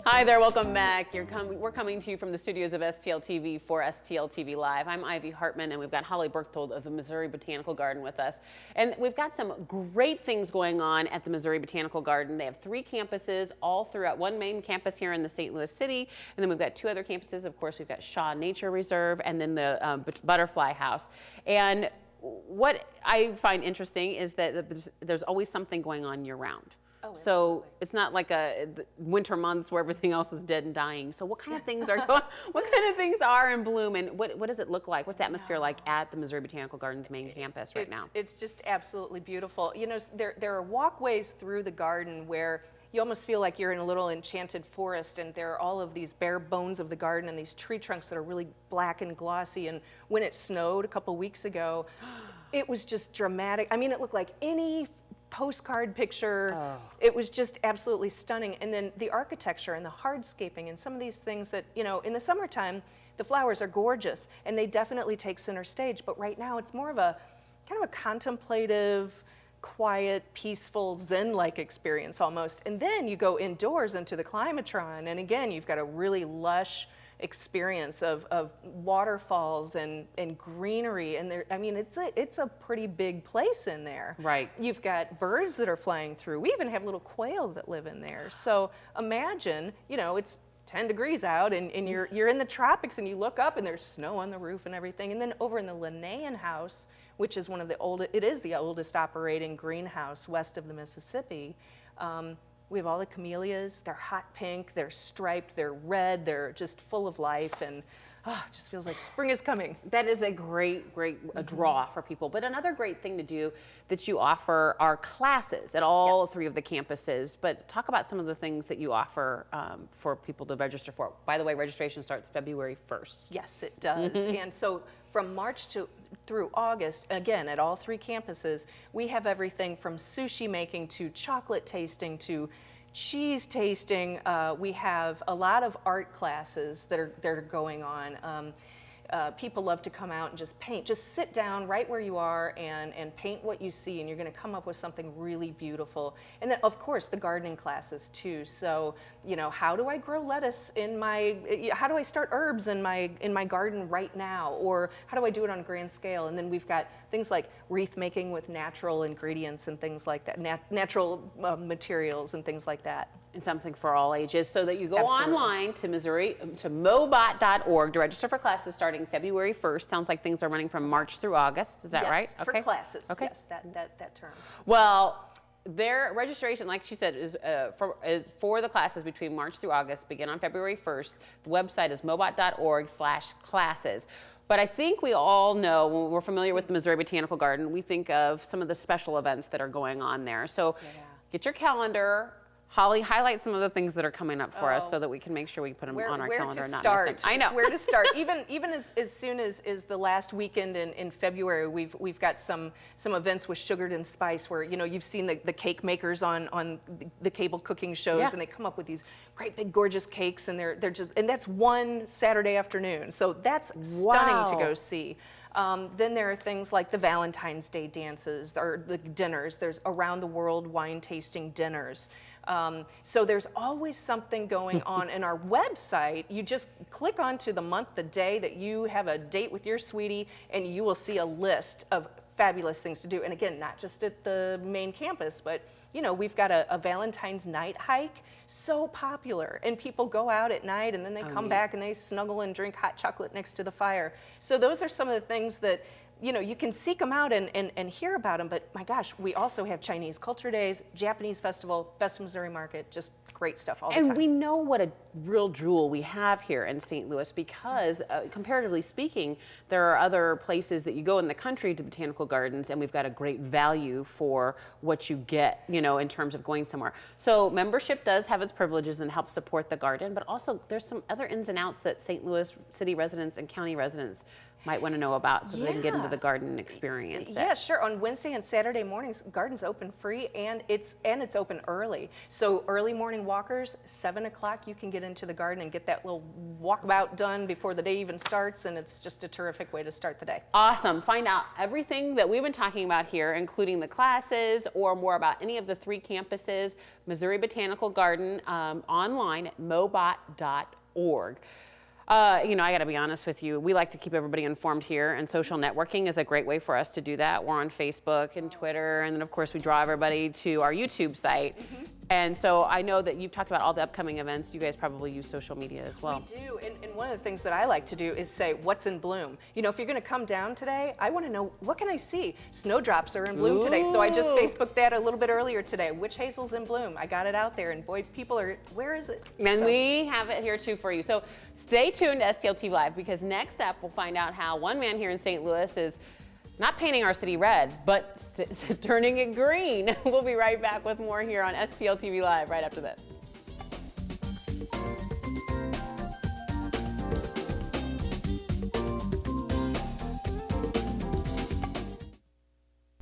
Hi there, welcome back. We're coming to you from the studios of STL TV for STL TV Live. I'm Ivy Hartman, and we've got Holly Berthold of the Missouri Botanical Garden with us. And we've got some great things going on at the Missouri Botanical Garden. They have 3 campuses all throughout, one main campus here in the St. Louis city, and then we've got 2 other campuses. Of course, we've got Shaw Nature Reserve and then the Butterfly House. And what I find interesting is that there's always something going on year-round. Oh, so it's not like a winter months where everything else is dead and dying. So what kind of things are going? What kind of things are in bloom, and what does it look like? What's the atmosphere like at the Missouri Botanical Garden's main campus right now? It's just absolutely beautiful. You know, there are walkways through the garden where you almost feel like you're in a little enchanted forest, and there are all of these bare bones of the garden and these tree trunks that are really black and glossy. And when it snowed a couple weeks ago, it was just dramatic. I mean, it looked like any postcard picture. Oh. It was just absolutely stunning. And then the architecture and the hardscaping and some of these things that, you know, in the summertime, the flowers are gorgeous and they definitely take center stage. But right now it's more of a kind of a contemplative, quiet, peaceful, Zen-like experience almost. And then you go indoors into the climatron, and again, you've got a really lush experience of waterfalls and greenery, and there, I mean, it's a pretty big place in there. Right. You've got birds that are flying through. We even have little quail that live in there. So imagine, you know, it's 10 degrees out and you're in the tropics, and you look up and there's snow on the roof and everything. And then over in the Linnaean House, which is one of the oldest, it is the oldest operating greenhouse west of the Mississippi. We have all the camellias. They're hot pink, they're striped, they're red, they're just full of life, and it just feels like spring is coming. That is a great draw for people. But another great thing to do that you offer are classes at all 3 of the campuses. But talk about some of the things that you offer for people to register for. By the way, registration starts February 1st. Yes, it does. And so from March through August, again, at all 3 campuses, we have everything from sushi making to chocolate tasting to cheese tasting. We have a lot of art classes that are going on. People love to come out and just paint. Just sit down right where you are and paint what you see, and you're going to come up with something really beautiful. And then, of course, the gardening classes too. So, you know, how do I grow lettuce in my? How do I start herbs in my garden right now? Or how do I do it on a grand scale? And then we've got things like wreath making with natural ingredients and things like that, natural materials and things like that. And something for all ages, so that you go online to mobot.org to register for classes starting February 1st. Sounds like things are running from March through August. Is that right? Okay. For classes. Okay. Yes, that term. Well, their registration, like she said, is for the classes between March through August, begin on February 1st. The website is mobot.org/classes. But I think we all know, when we're familiar with the Missouri Botanical Garden, we think of some of the special events that are going on there. So get your calendar. Holly, highlight some of the things that are coming up for us so that we can make sure we put them on our calendar and not miss them. I know. Where to start? Even as soon as the last weekend in February, we've got some events with Sugared and Spice, where, you know, you've seen the cake makers on the cable cooking shows, and they come up with these great big gorgeous cakes, and they're just, and that's one Saturday afternoon. So that's stunning to go see. Then there are things like the Valentine's Day dances or the dinners. There's around the world wine tasting dinners. So there's always something going on. In our website, you just click onto the month, the day that you have a date with your sweetie, and you will see a list of fabulous things to do. And again, not just at the main campus, but, you know, we've got a Valentine's night hike, so popular, and people go out at night and then they come back and they snuggle and drink hot chocolate next to the fire. So those are some of the things that, you know, you can seek them out and hear about them, but my gosh, we also have Chinese Culture Days, Japanese Festival, Best of Missouri Market, just great stuff all the time. And we know what a real jewel we have here in St. Louis because, comparatively speaking, there are other places that you go in the country to botanical gardens, and we've got a great value for what you get, you know, in terms of going somewhere. So membership does have its privileges and helps support the garden, but also there's some other ins and outs that St. Louis city residents and county residents might want to know about so that they can get into Yeah. the garden and experience it. Yeah, sure. On Wednesday and Saturday mornings, garden's open free, and it's open early. So early morning walkers, 7 o'clock, you can get into the garden and get that little walkabout done before the day even starts, and it's just a terrific way to start the day. Awesome. Find out everything that we've been talking about here, including the classes or more about any of the 3 campuses, Missouri Botanical Garden, online at mobot.org. You know, I got to be honest with you. We like to keep everybody informed here, and social networking is a great way for us to do that. We're on Facebook and Twitter, and then of course we draw everybody to our YouTube site. And so I know that you've talked about all the upcoming events. You guys probably use social media as well. We do, and one of the things that I like to do is say, what's in bloom? You know, if you're going to come down today, I want to know, what can I see? Snowdrops are in bloom today, so I just Facebooked that a little bit earlier today. Which hazel's in bloom? I got it out there, and boy, people are, where is it? And we have it here too for you. So stay tuned to STL TV Live, because next up we'll find out how one man here in St. Louis is not painting our city red, but turning it green. We'll be right back with more here on STL TV Live right after this.